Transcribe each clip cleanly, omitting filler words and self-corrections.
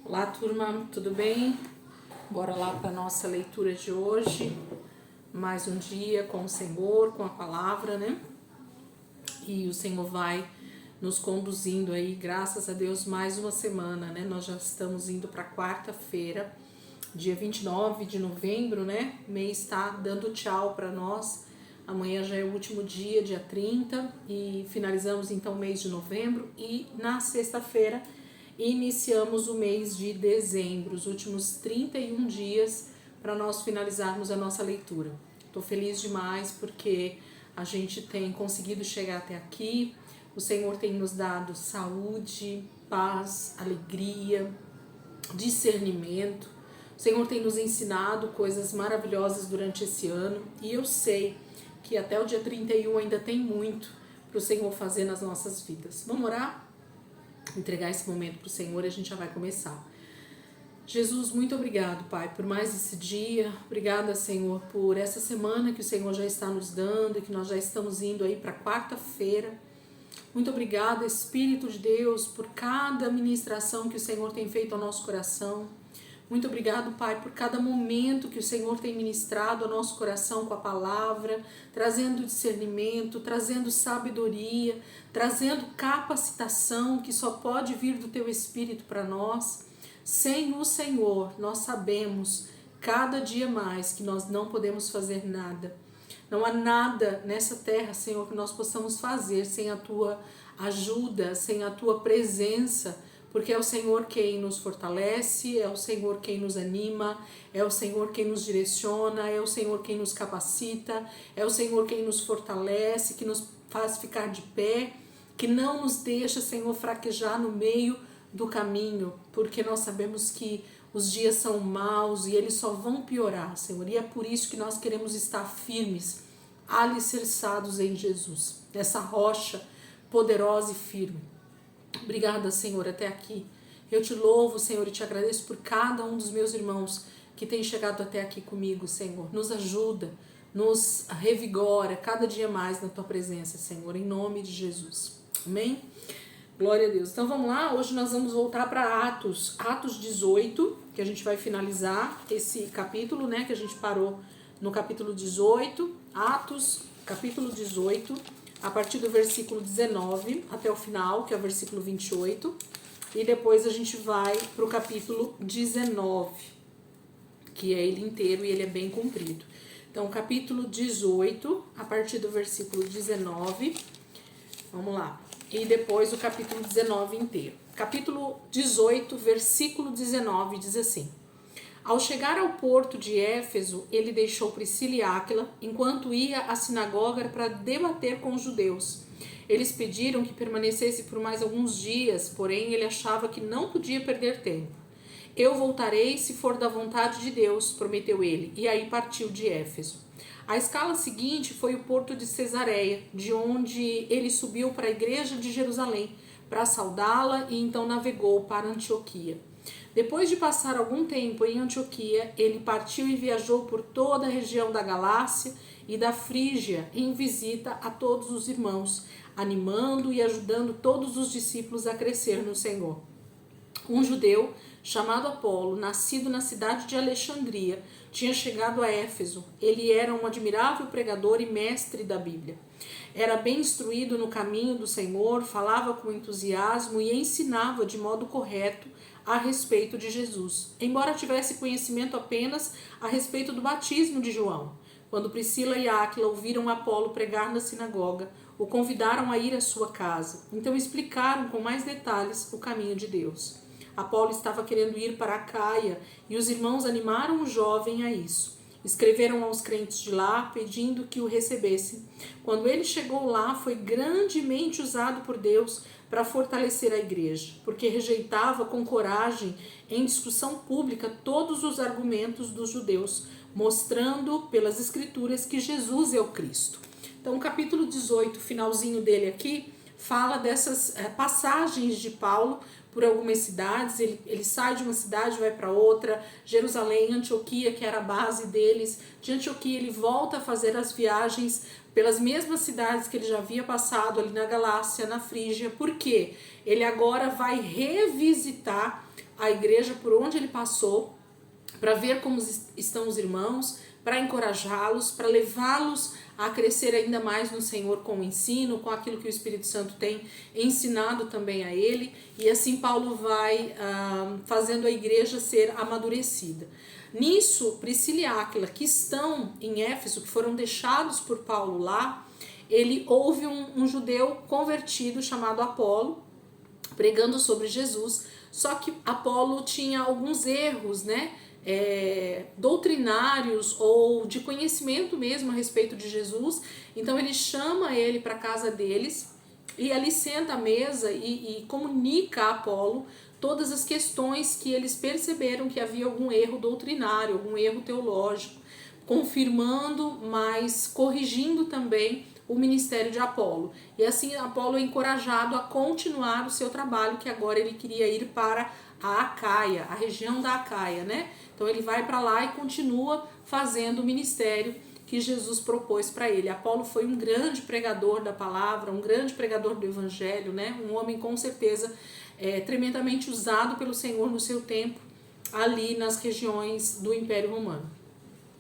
Olá, turma, tudo bem? Bora lá para a nossa leitura de hoje. Mais um dia com o Senhor, com a palavra, né? E o Senhor vai nos conduzindo aí, graças a Deus, mais uma semana, né? Nós já estamos indo para quarta-feira, dia 29 de novembro, né? O mês está dando tchau para nós. Amanhã já é o último dia, dia 30, e finalizamos então o mês de novembro. E na sexta-feira iniciamos o mês de dezembro, os últimos 31 dias para nós finalizarmos a nossa leitura. Estou feliz demais porque a gente tem conseguido chegar até aqui. O Senhor tem nos dado saúde, paz, alegria, discernimento. O Senhor tem nos ensinado coisas maravilhosas durante esse ano e eu sei que até o dia 31 ainda tem muito para o Senhor fazer nas nossas vidas. Vamos orar? Entregar esse momento para o Senhor e a gente já vai começar. Jesus, muito obrigado, Pai, por mais esse dia. Obrigada, Senhor, por essa semana que o Senhor já está nos dando e que nós já estamos indo aí para quarta-feira. Muito obrigada, Espírito de Deus, por cada ministração que o Senhor tem feito ao nosso coração. Muito obrigado, Pai, por cada momento que o Senhor tem ministrado ao nosso coração com a palavra, trazendo discernimento, trazendo sabedoria, trazendo capacitação que só pode vir do Teu Espírito para nós. Sem o Senhor, nós sabemos cada dia mais que nós não podemos fazer nada. Não há nada nessa terra, Senhor, que nós possamos fazer sem a Tua ajuda, sem a Tua presença, porque é o Senhor quem nos fortalece, é o Senhor quem nos anima, é o Senhor quem nos direciona, é o Senhor quem nos capacita, é o Senhor quem nos fortalece, que nos faz ficar de pé, que não nos deixa, Senhor, fraquejar no meio do caminho, porque nós sabemos que os dias são maus e eles só vão piorar, Senhor, e é por isso que nós queremos estar firmes, alicerçados em Jesus, essa rocha poderosa e firme. Obrigada, Senhor, até aqui. Eu te louvo, Senhor, e te agradeço por cada um dos meus irmãos que tem chegado até aqui comigo, Senhor. Nos ajuda, nos revigora cada dia mais na Tua presença, Senhor, em nome de Jesus. Amém? Glória a Deus. Então vamos lá, hoje nós vamos voltar para Atos 18, que a gente vai finalizar esse capítulo, né, que a gente parou no capítulo 18, Atos, capítulo 18, a partir do versículo 19 até o final, que é o versículo 28, e depois a gente vai para o capítulo 19, que é ele inteiro e ele é bem comprido. Então, capítulo 18, a partir do versículo 19, vamos lá, e depois o capítulo 19 inteiro. Capítulo 18, versículo 19, diz assim: Ao chegar ao porto de Éfeso, ele deixou Priscila e Áquila, enquanto ia à sinagoga para debater com os judeus. Eles pediram que permanecesse por mais alguns dias, porém ele achava que não podia perder tempo. Eu voltarei se for da vontade de Deus, prometeu ele, e aí partiu de Éfeso. A escala seguinte foi o porto de Cesareia, de onde ele subiu para a igreja de Jerusalém, para saudá-la e então navegou para Antioquia. Depois de passar algum tempo em Antioquia, ele partiu e viajou por toda a região da Galácia e da Frígia em visita a todos os irmãos, animando e ajudando todos os discípulos a crescer no Senhor. Um judeu chamado Apolo, nascido na cidade de Alexandria, tinha chegado a Éfeso. Ele era um admirável pregador e mestre da Bíblia. Era bem instruído no caminho do Senhor, falava com entusiasmo e ensinava de modo correto a respeito de Jesus, embora tivesse conhecimento apenas a respeito do batismo de João. Quando Priscila e Áquila ouviram Apolo pregar na sinagoga, o convidaram a ir à sua casa. Então explicaram com mais detalhes o caminho de Deus. Apolo estava querendo ir para Acaia e os irmãos animaram o jovem a isso. Escreveram aos crentes de lá, pedindo que o recebessem. Quando ele chegou lá, foi grandemente usado por Deus para fortalecer a igreja, porque rejeitava com coragem, em discussão pública, todos os argumentos dos judeus, mostrando pelas escrituras que Jesus é o Cristo. Então, o capítulo 18, finalzinho dele aqui, fala dessas passagens de Paulo por algumas cidades. Ele sai de uma cidade, vai para outra, Jerusalém, Antioquia, que era a base deles. De Antioquia ele volta a fazer as viagens pelas mesmas cidades que ele já havia passado ali na Galácia, na Frígia, porque ele agora vai revisitar a igreja por onde ele passou, para ver como estão os irmãos, para encorajá-los, para levá-los a crescer ainda mais no Senhor com o ensino, com aquilo que o Espírito Santo tem ensinado também a ele. E assim Paulo vai fazendo a igreja ser amadurecida. Nisso, Priscila e Áquila, que estão em Éfeso, que foram deixados por Paulo lá, ele ouve um judeu convertido chamado Apolo, pregando sobre Jesus, só que Apolo tinha alguns erros, né? Doutrinários ou de conhecimento mesmo a respeito de Jesus. Então ele chama ele para casa deles e ali senta à mesa e comunica a Apolo todas as questões que eles perceberam que havia algum erro doutrinário, algum erro teológico, confirmando, mas corrigindo também o ministério de Apolo. E assim Apolo é encorajado a continuar o seu trabalho, que agora ele queria ir para a Acaia, a região da Acaia, né? Então ele vai para lá e continua fazendo o ministério que Jesus propôs para ele. Apolo foi um grande pregador da palavra, um grande pregador do evangelho, né? Um homem com certeza tremendamente usado pelo Senhor no seu tempo, ali nas regiões do Império Romano.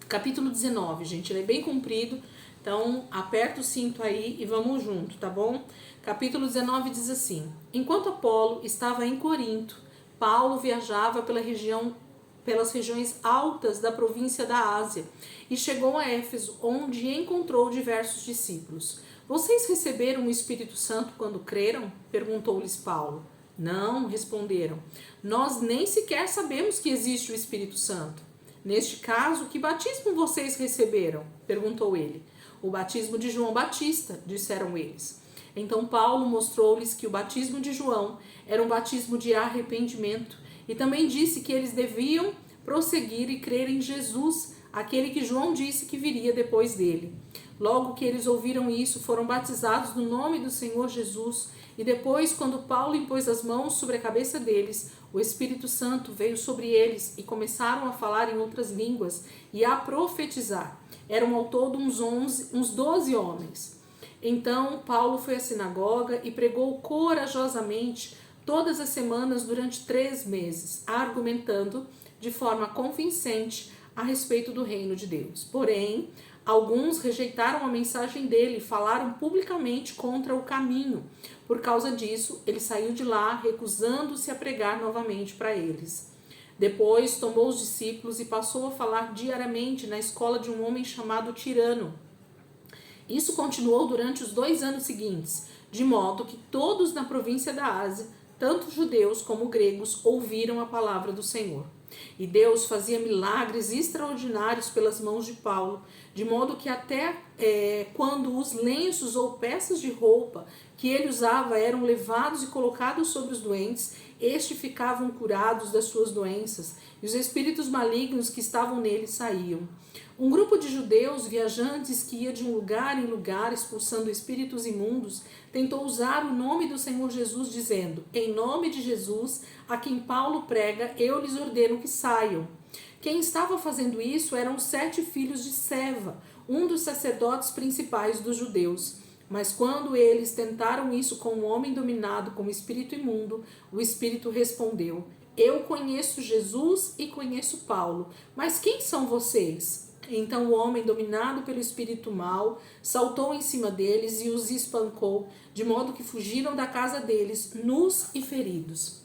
Capítulo 19, gente, ele é bem comprido, então aperta o cinto aí e vamos junto, tá bom? Capítulo 19 diz assim: enquanto Apolo estava em Corinto, Paulo viajava pelas regiões altas da província da Ásia e chegou a Éfeso, onde encontrou diversos discípulos. Vocês receberam o Espírito Santo quando creram? Perguntou-lhes Paulo. Não, responderam. Nós nem sequer sabemos que existe o Espírito Santo. Neste caso, que batismo vocês receberam? Perguntou ele. O batismo de João Batista, disseram eles. Então Paulo mostrou-lhes que o batismo de João era um batismo de arrependimento e também disse que eles deviam prosseguir e crer em Jesus, aquele que João disse que viria depois dele. Logo que eles ouviram isso, foram batizados no nome do Senhor Jesus, e depois, quando Paulo impôs as mãos sobre a cabeça deles, o Espírito Santo veio sobre eles e começaram a falar em outras línguas e a profetizar. Eram ao todo uns 12 homens. Então Paulo foi à sinagoga e pregou corajosamente todas as semanas durante 3 meses, argumentando de forma convincente a respeito do reino de Deus. Porém, alguns rejeitaram a mensagem dele e falaram publicamente contra o caminho. Por causa disso, ele saiu de lá, recusando-se a pregar novamente para eles. Depois, tomou os discípulos e passou a falar diariamente na escola de um homem chamado Tirano. Isso continuou durante os 2 anos seguintes, de modo que todos na província da Ásia, tanto judeus como gregos, ouviram a palavra do Senhor. E Deus fazia milagres extraordinários pelas mãos de Paulo, de modo que até quando os lenços ou peças de roupa que ele usava eram levados e colocados sobre os doentes, estes ficavam curados das suas doenças, e os espíritos malignos que estavam nele saíam. Um grupo de judeus viajantes que ia de um lugar em lugar expulsando espíritos imundos tentou usar o nome do Senhor Jesus, dizendo: em nome de Jesus, a quem Paulo prega, eu lhes ordeno que saiam. Quem estava fazendo isso eram os 7 filhos de Seva, um dos sacerdotes principais dos judeus. Mas quando eles tentaram isso com um homem dominado como espírito imundo, o espírito respondeu: eu conheço Jesus e conheço Paulo, mas quem são vocês? Então o homem, dominado pelo espírito mau, saltou em cima deles e os espancou, de modo que fugiram da casa deles, nus e feridos.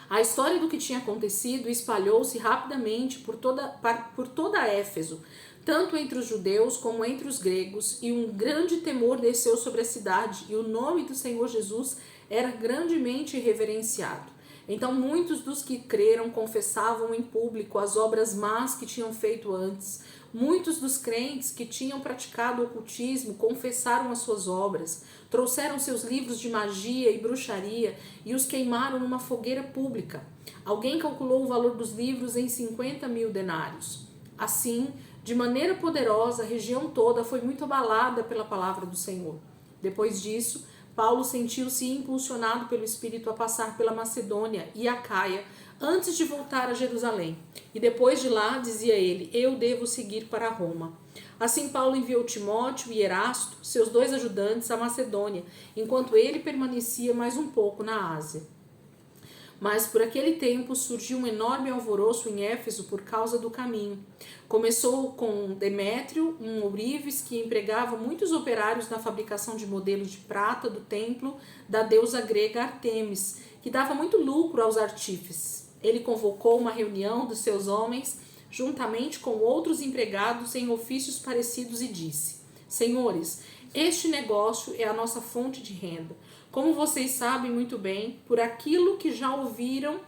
A história do que tinha acontecido espalhou-se rapidamente por toda Éfeso, tanto entre os judeus como entre os gregos, e um grande temor desceu sobre a cidade, e o nome do Senhor Jesus era grandemente reverenciado. Então muitos dos que creram confessavam em público as obras más que tinham feito antes. Muitos dos crentes que tinham praticado o ocultismo confessaram as suas obras, trouxeram seus livros de magia e bruxaria e os queimaram numa fogueira pública. Alguém calculou o valor dos livros em 50.000 denários. Assim, de maneira poderosa, a região toda foi muito abalada pela palavra do Senhor. Depois disso, Paulo sentiu-se impulsionado pelo Espírito a passar pela Macedônia e Acaia antes de voltar a Jerusalém. E depois de lá, dizia ele, eu devo seguir para Roma. Assim Paulo enviou Timóteo e Erasto, seus 2 ajudantes, à Macedônia, enquanto ele permanecia mais um pouco na Ásia. Mas por aquele tempo surgiu um enorme alvoroço em Éfeso por causa do caminho. Começou com Demétrio, um ourives que empregava muitos operários na fabricação de modelos de prata do templo da deusa grega Ártemis, que dava muito lucro aos artífices. Ele convocou uma reunião dos seus homens, juntamente com outros empregados em ofícios parecidos, e disse: Senhores, este negócio é a nossa fonte de renda. Como vocês sabem muito bem, por aquilo que já viram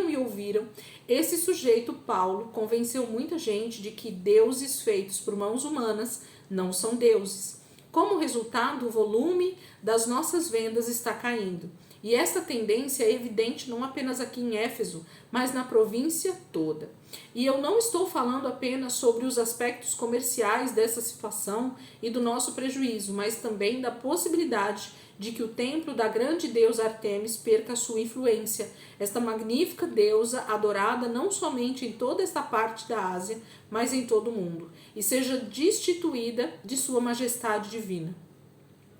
e ouviram, esse sujeito, Paulo, convenceu muita gente de que deuses feitos por mãos humanas não são deuses. Como resultado, o volume das nossas vendas está caindo. E esta tendência é evidente não apenas aqui em Éfeso, mas na província toda. E eu não estou falando apenas sobre os aspectos comerciais dessa situação e do nosso prejuízo, mas também da possibilidade de que o templo da grande deusa Ártemis perca sua influência, esta magnífica deusa adorada não somente em toda esta parte da Ásia, mas em todo o mundo, e seja destituída de sua majestade divina.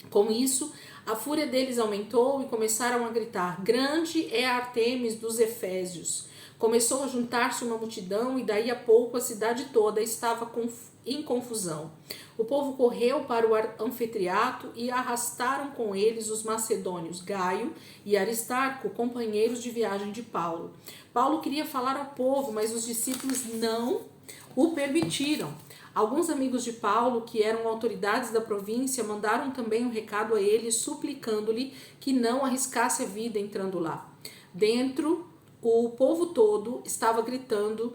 Com isso, a fúria deles aumentou e começaram a gritar: Grande é a Ártemis dos Efésios. Começou a juntar-se uma multidão e daí a pouco a cidade toda estava em confusão. O povo correu para o anfiteatro e arrastaram com eles os macedônios Gaio e Aristarco, companheiros de viagem de Paulo. Paulo queria falar ao povo, mas os discípulos não o permitiram. Alguns amigos de Paulo, que eram autoridades da província, mandaram também um recado a ele, suplicando-lhe que não arriscasse a vida entrando lá. Dentro, o povo todo estava gritando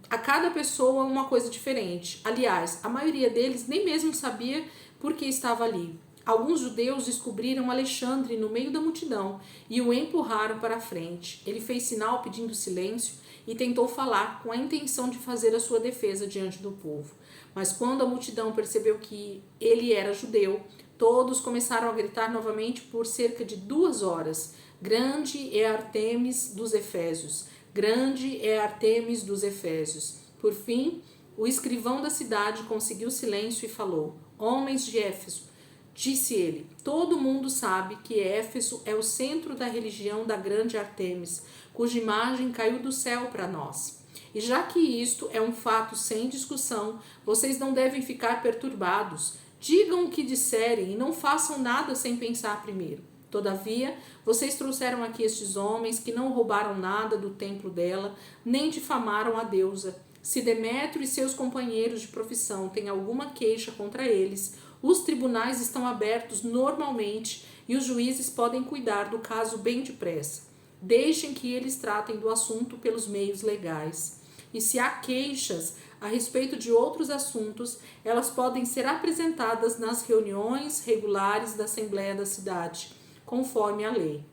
a cada pessoa uma coisa diferente. Aliás, a maioria deles nem mesmo sabia por que estava ali. Alguns judeus descobriram Alexandre no meio da multidão e o empurraram para a frente. Ele fez sinal pedindo silêncio e tentou falar com a intenção de fazer a sua defesa diante do povo. Mas quando a multidão percebeu que ele era judeu, todos começaram a gritar novamente por cerca de 2 horas: Grande é Ártemis dos Efésios! Grande é Ártemis dos Efésios! Por fim, o escrivão da cidade conseguiu silêncio e falou: Homens de Éfeso, disse ele, todo mundo sabe que Éfeso é o centro da religião da grande Ártemis, cuja imagem caiu do céu para nós. E já que isto é um fato sem discussão, vocês não devem ficar perturbados. Digam o que disserem e não façam nada sem pensar primeiro. Todavia, vocês trouxeram aqui estes homens que não roubaram nada do templo dela, nem difamaram a deusa. Se Demétrio e seus companheiros de profissão têm alguma queixa contra eles, os tribunais estão abertos normalmente e os juízes podem cuidar do caso bem depressa. Deixem que eles tratem do assunto pelos meios legais. E se há queixas a respeito de outros assuntos, elas podem ser apresentadas nas reuniões regulares da Assembleia da cidade, conforme a lei.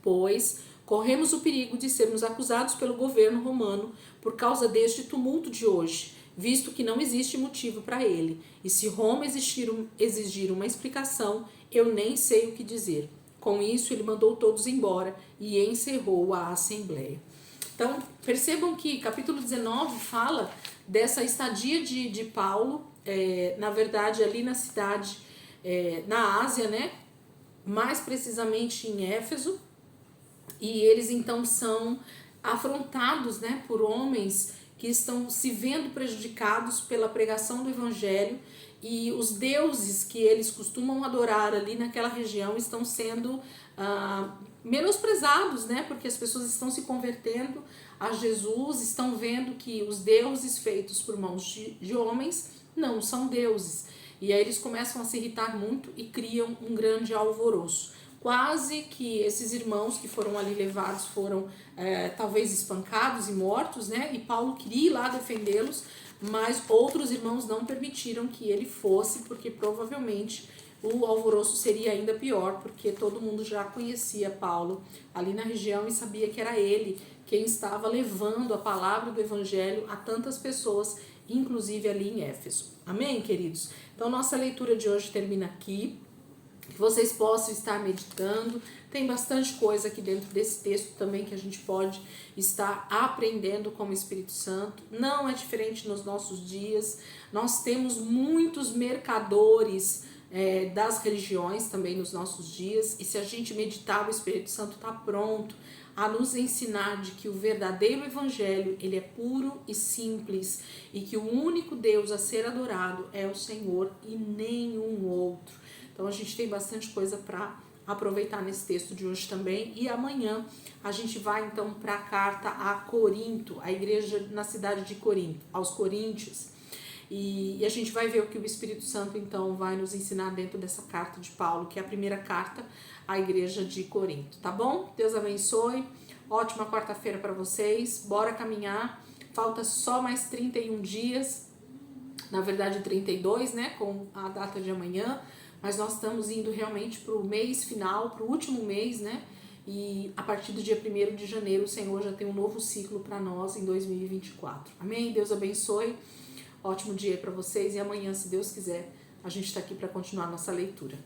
Pois corremos o perigo de sermos acusados pelo governo romano por causa deste tumulto de hoje, visto que não existe motivo para ele. E se Roma exigir uma explicação, eu nem sei o que dizer. Com isso, ele mandou todos embora e encerrou a assembleia. Então, percebam que capítulo 19 fala dessa estadia de Paulo, na verdade, ali na cidade, na Ásia, né? Mais precisamente em Éfeso. E eles, então, são afrontados, né, por homens que estão se vendo prejudicados pela pregação do evangelho, e os deuses que eles costumam adorar ali naquela região estão sendo menosprezados, né? Porque as pessoas estão se convertendo a Jesus, estão vendo que os deuses feitos por mãos de homens não são deuses. E aí eles começam a se irritar muito e criam um grande alvoroço. Quase que esses irmãos que foram ali levados foram talvez espancados e mortos, né? E Paulo queria ir lá defendê-los, mas outros irmãos não permitiram que ele fosse, porque provavelmente o alvoroço seria ainda pior, porque todo mundo já conhecia Paulo ali na região e sabia que era ele quem estava levando a palavra do evangelho a tantas pessoas, inclusive ali em Éfeso. Amém, queridos? Então, nossa leitura de hoje termina aqui. Que vocês possam estar meditando. Tem bastante coisa aqui dentro desse texto também que a gente pode estar aprendendo com o Espírito Santo. Não é diferente nos nossos dias. Nós temos muitos mercadores das religiões também nos nossos dias. E se a gente meditar, o Espírito Santo está pronto a nos ensinar de que o verdadeiro evangelho, ele é puro e simples, e que o único Deus a ser adorado é o Senhor e nenhum outro. Então a gente tem bastante coisa para aproveitar nesse texto de hoje também. E amanhã a gente vai então para a carta a Corinto, a igreja na cidade de Corinto, aos Coríntios. E a gente vai ver o que o Espírito Santo então vai nos ensinar dentro dessa carta de Paulo, que é a primeira carta à igreja de Corinto, tá bom? Deus abençoe, ótima quarta-feira para vocês, bora caminhar, falta só mais 31 dias, na verdade 32, né, com a data de amanhã, mas nós estamos indo realmente para o mês final, para o último mês, né, e a partir do dia 1º de janeiro o Senhor já tem um novo ciclo para nós em 2024, amém? Deus abençoe. Ótimo dia para vocês e amanhã, se Deus quiser, a gente está aqui para continuar nossa leitura.